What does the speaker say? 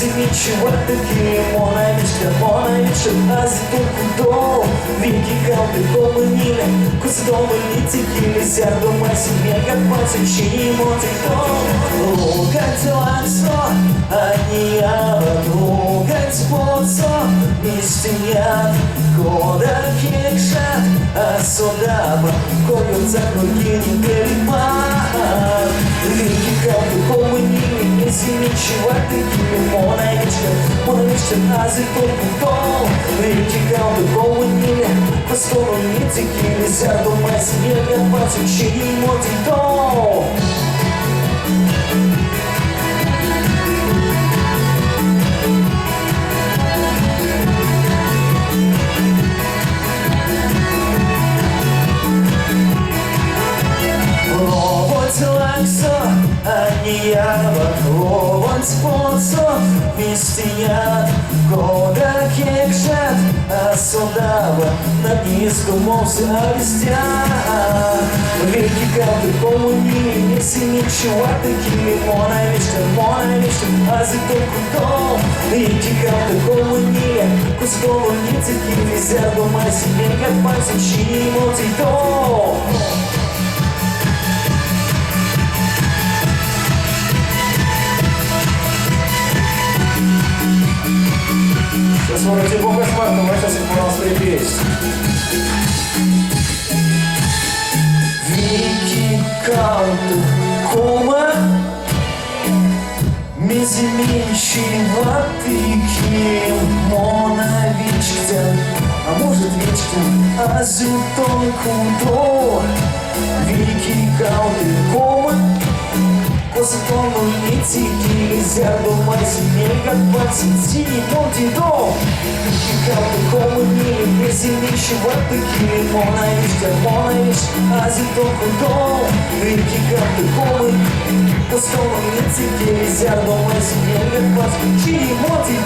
Niciodată monaici, azi tot cu două Viki kao te pomânile, cu se domăniți chile Sear domai si mega pață și emoții Rugați lakso, aniava Rugați poco, mistinjat Koda kekšat, asodava Koju zaklogini pelima Viki kao te pomânile, niciodată Monaici, azi tot cu două Viki kao te pomânile, cu se domăniți chile Sear domai si mega pață și emoții Lakso, aniava, lovans poco, mistinjat, koda kekšat, asodava, na niskom se avistjat. Viki kao te pomânile, nisi niciodată chile, monaici, azi tot cu două Viki kao te pomânile, cu stolonițe chile, sear domai si mega pață și emoții Сейчас можете бога смартом, а сейчас их пожалуйста и петь. Viki kao te koma Мизиминчиватый кил Монавичктя, а может вечктя Азутон кудо Viki kao te koma Косотону ницики Sear domai si mega pață ține emoții Viki kao te pomânile, niciodată chile Monaici, azi tot cu două Viki kao te pomânile, cu stolonițe chile Sear domai si mega pață și emoții